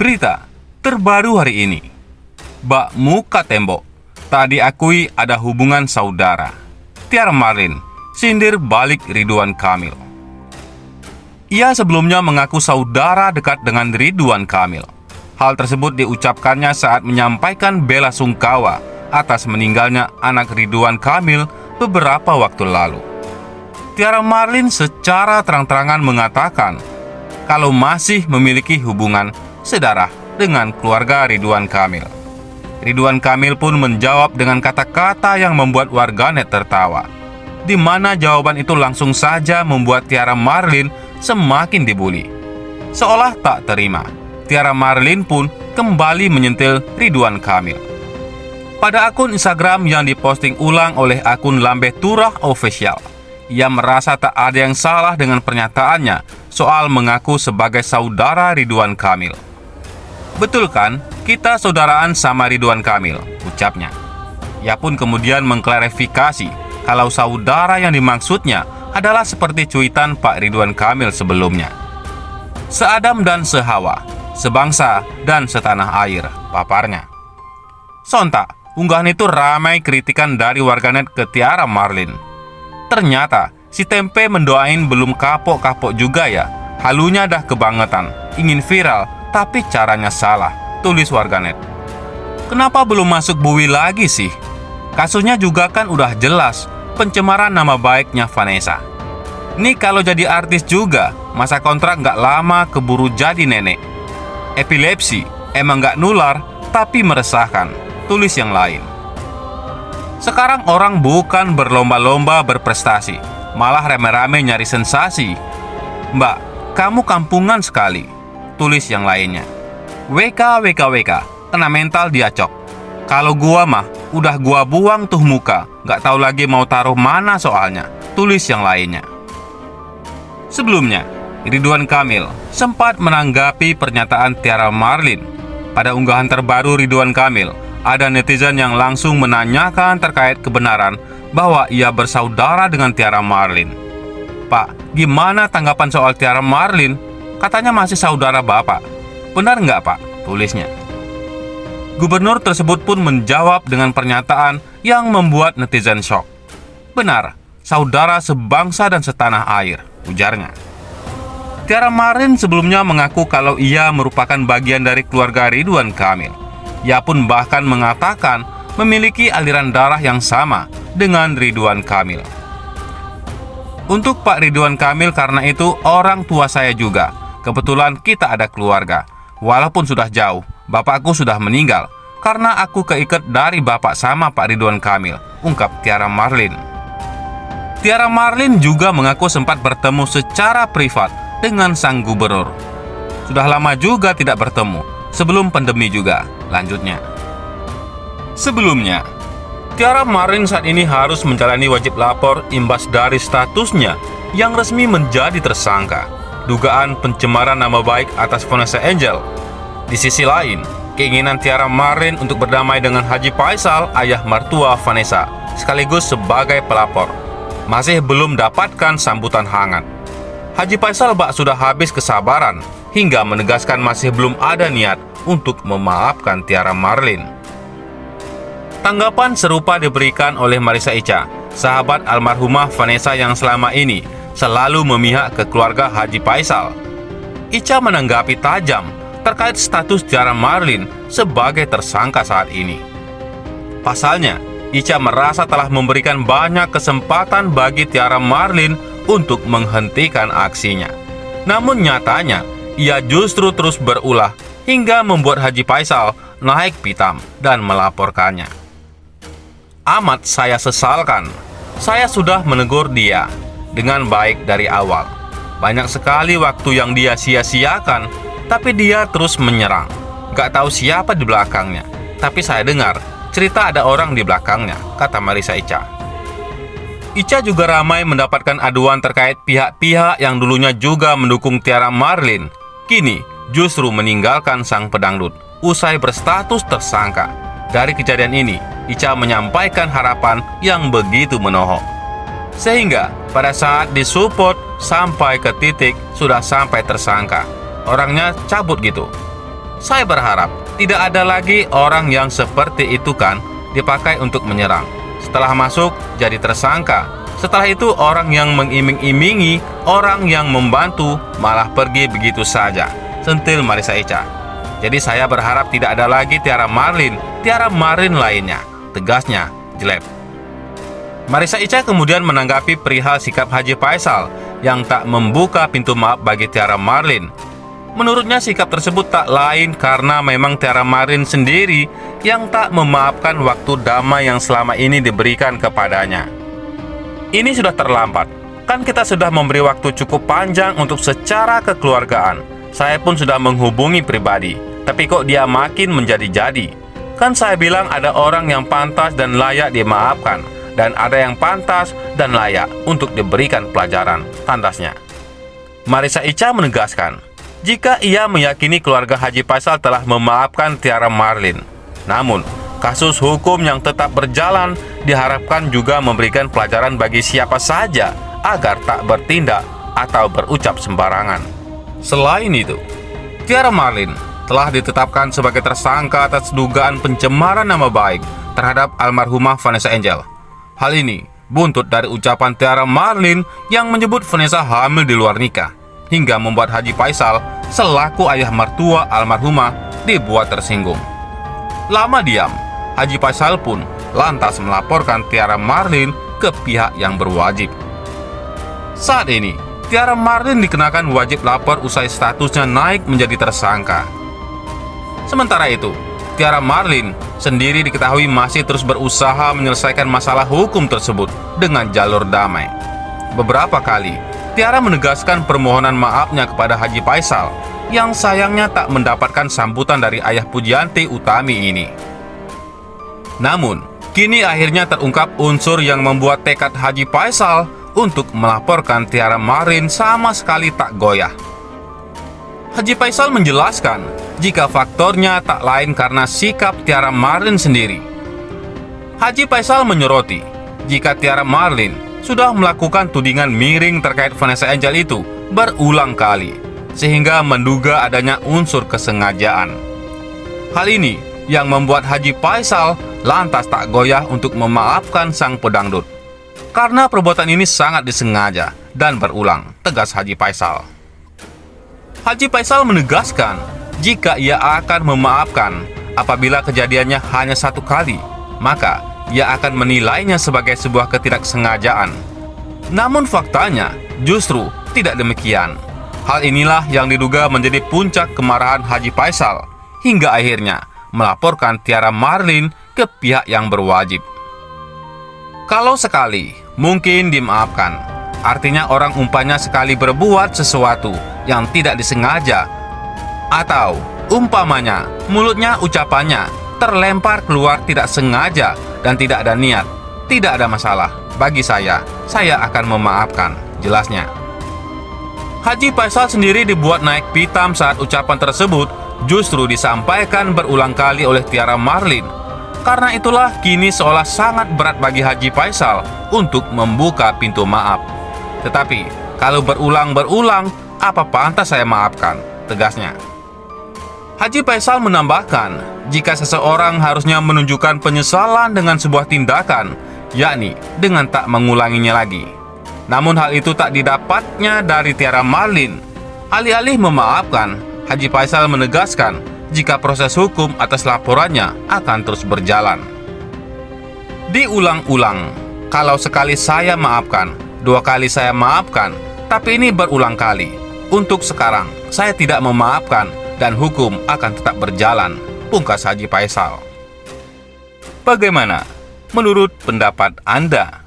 Berita terbaru hari ini. Bak muka tembok, tak diakui ada hubungan saudara. Tiara Marlin sindir balik Ridwan Kamil. Ia sebelumnya mengaku saudara dekat dengan Ridwan Kamil. Hal tersebut diucapkannya saat menyampaikan bela sungkawa atas meninggalnya anak Ridwan Kamil beberapa waktu lalu. Tiara Marlin secara terang-terangan mengatakan kalau masih memiliki hubungan sedarah dengan keluarga Ridwan Kamil. Ridwan Kamil pun menjawab dengan kata-kata yang membuat warganet tertawa, di mana jawaban itu langsung saja membuat Tiara Marlin semakin dibully. Seolah tak terima, Tiara Marlin pun kembali menyentil Ridwan Kamil. Pada akun Instagram yang diposting ulang oleh akun Lambe Turah Official, ia merasa tak ada yang salah dengan pernyataannya soal mengaku sebagai saudara Ridwan Kamil. Betul kan, kita saudaraan sama Ridwan Kamil, ucapnya. Ia pun kemudian mengklarifikasi kalau saudara yang dimaksudnya adalah seperti cuitan Pak Ridwan Kamil sebelumnya. Seadam dan sehawa, sebangsa dan setanah air, paparnya. Sontak, unggahan itu ramai kritikan dari warganet ke Tiara Marlin. Ternyata, si tempe mendoain belum kapok-kapok juga ya. Halunya dah kebangetan, ingin viral, tapi caranya salah, tulis warganet. Kenapa belum masuk bui lagi sih? Kasusnya juga kan udah jelas, pencemaran nama baiknya Vanessa. Nih kalau jadi artis juga, masa kontrak nggak lama keburu jadi nenek. Epilepsi, emang nggak nular, tapi meresahkan, tulis yang lain. Sekarang orang bukan berlomba-lomba berprestasi, malah rame-rame nyari sensasi. Mbak, kamu kampungan sekali, tulis yang lainnya. WK, kena mental dia cok. Kalau gua mah, udah gua buang tuh muka, gak tahu lagi mau taruh mana soalnya, tulis yang lainnya. Sebelumnya, Ridwan Kamil sempat menanggapi pernyataan Tiara Marlin. Pada unggahan terbaru Ridwan Kamil, ada netizen yang langsung menanyakan terkait kebenaran bahwa ia bersaudara dengan Tiara Marlin. Pak, gimana tanggapan soal Tiara Marlin? Katanya masih saudara Bapak. Benar nggak Pak? Tulisnya. Gubernur tersebut pun menjawab dengan pernyataan yang membuat netizen shock. Benar, saudara sebangsa dan setanah air, ujarnya. Tiara Marlin sebelumnya mengaku kalau ia merupakan bagian dari keluarga Ridwan Kamil. Ia pun bahkan mengatakan memiliki aliran darah yang sama dengan Ridwan Kamil. Untuk Pak Ridwan Kamil karena itu orang tua saya juga. Kebetulan kita ada keluarga. Walaupun sudah jauh, bapakku sudah meninggal karena aku keikat dari bapak sama Pak Ridwan Kamil, ungkap Tiara Marlin. Tiara Marlin juga mengaku sempat bertemu secara privat dengan sang gubernur. Sudah lama juga tidak bertemu, sebelum pandemi juga, lanjutnya. Sebelumnya, Tiara Marlin saat ini harus menjalani wajib lapor imbas dari statusnya yang resmi menjadi tersangka dugaan pencemaran nama baik atas Vanessa Angel. Di sisi lain, keinginan Tiara Marlin untuk berdamai dengan Haji Faisal, ayah mertua Vanessa, sekaligus sebagai pelapor, masih belum dapatkan sambutan hangat. Haji Faisal bak sudah habis kesabaran hingga menegaskan masih belum ada niat untuk memaafkan Tiara Marlin. Tanggapan serupa diberikan oleh Marissa Icha, sahabat almarhumah Vanessa yang selama ini selalu memihak ke keluarga Haji Faisal. Icha menanggapi tajam terkait status Tiara Marlin sebagai tersangka saat ini. Pasalnya, Icha merasa telah memberikan banyak kesempatan bagi Tiara Marlin untuk menghentikan aksinya. Namun nyatanya, ia justru terus berulah hingga membuat Haji Faisal naik pitam dan melaporkannya. Amat saya sesalkan, saya sudah menegur dia dengan baik dari awal. Banyak sekali waktu yang dia sia-siakan, tapi dia terus menyerang. Gak tahu siapa di belakangnya, tapi saya dengar cerita ada orang di belakangnya, kata Marissa Icha. Icha juga ramai mendapatkan aduan terkait pihak-pihak yang dulunya juga mendukung Tiara Marlin, kini justru meninggalkan sang pedangdut usai berstatus tersangka. Dari kejadian ini, Icha menyampaikan harapan yang begitu menohok. Sehingga pada saat disupport sampai ke titik sudah sampai tersangka, orangnya cabut gitu. Saya berharap tidak ada lagi orang yang seperti itu kan dipakai untuk menyerang. Setelah masuk jadi tersangka. Setelah itu orang yang mengiming-imingi, orang yang membantu malah pergi begitu saja. Sentil Marissa Icha. Jadi saya berharap tidak ada lagi Tiara Marlin lainnya. Tegasnya Jleb. Marissa Icha kemudian menanggapi perihal sikap Haji Faisal yang tak membuka pintu maaf bagi Tiara Marlin. Menurutnya sikap tersebut tak lain karena memang Tiara Marlin sendiri yang tak memaafkan waktu damai yang selama ini diberikan kepadanya. Ini sudah terlambat. Kan kita sudah memberi waktu cukup panjang untuk secara kekeluargaan. Saya pun sudah menghubungi pribadi. Tapi kok dia makin menjadi-jadi? Kan saya bilang ada orang yang pantas dan layak dimaafkan. Dan ada yang pantas dan layak untuk diberikan pelajaran, tandasnya. Marissa Icha menegaskan, jika ia meyakini keluarga Haji Faisal telah memaafkan Tiara Marlin. Namun, kasus hukum yang tetap berjalan diharapkan juga memberikan pelajaran bagi siapa saja agar tak bertindak atau berucap sembarangan. Selain itu, Tiara Marlin telah ditetapkan sebagai tersangka atas dugaan pencemaran nama baik terhadap almarhumah Vanessa Angel. Hal ini buntut dari ucapan Tiara Marlin yang menyebut Vanessa hamil di luar nikah, hingga membuat Haji Faisal selaku ayah mertua almarhumah dibuat tersinggung. Lama diam, Haji Faisal pun lantas melaporkan Tiara Marlin ke pihak yang berwajib. Saat ini, Tiara Marlin dikenakan wajib lapor usai statusnya naik menjadi tersangka. Sementara itu, Tiara Marlin sendiri diketahui masih terus berusaha menyelesaikan masalah hukum tersebut dengan jalur damai. Beberapa kali, Tiara menegaskan permohonan maafnya kepada Haji Faisal yang sayangnya tak mendapatkan sambutan dari ayah Pujianti Utami ini. Namun, kini akhirnya terungkap unsur yang membuat tekad Haji Faisal untuk melaporkan Tiara Marlin sama sekali tak goyah. Haji Faisal menjelaskan jika faktornya tak lain karena sikap Tiara Marlin sendiri. Haji Faisal menyoroti jika Tiara Marlin sudah melakukan tudingan miring terkait Vanessa Angel itu berulang kali, sehingga menduga adanya unsur kesengajaan. Hal ini yang membuat Haji Faisal lantas tak goyah untuk memaafkan sang pedangdut. Karena perbuatan ini sangat disengaja dan berulang, tegas Haji Faisal. Haji Faisal menegaskan jika ia akan memaafkan apabila kejadiannya hanya satu kali, maka ia akan menilainya sebagai sebuah ketidaksengajaan. Namun faktanya justru tidak demikian. Hal inilah yang diduga menjadi puncak kemarahan Haji Faisal hingga akhirnya melaporkan Tiara Marlin ke pihak yang berwajib. Kalau sekali mungkin dimaafkan, artinya orang umpamanya sekali berbuat sesuatu yang tidak disengaja, atau umpamanya mulutnya ucapannya terlempar keluar tidak sengaja dan tidak ada niat, tidak ada masalah. Bagi saya akan memaafkan, jelasnya. Haji Faisal sendiri dibuat naik pitam saat ucapan tersebut justru disampaikan berulang kali oleh Tiara Marlin. Karena itulah kini seolah sangat berat bagi Haji Faisal untuk membuka pintu maaf. Tetapi kalau berulang-berulang, apa pantas saya maafkan, tegasnya. Haji Faisal menambahkan, jika seseorang harusnya menunjukkan penyesalan dengan sebuah tindakan, yakni dengan tak mengulanginya lagi. Namun hal itu tak didapatnya dari Tiara Marlin. Alih-alih memaafkan, Haji Faisal menegaskan jika proses hukum atas laporannya akan terus berjalan. Diulang-ulang, kalau sekali saya maafkan, 2 kali saya maafkan, tapi ini berulang kali. Untuk sekarang, saya tidak memaafkan dan hukum akan tetap berjalan, pungkas Haji Faisal. Bagaimana menurut pendapat Anda?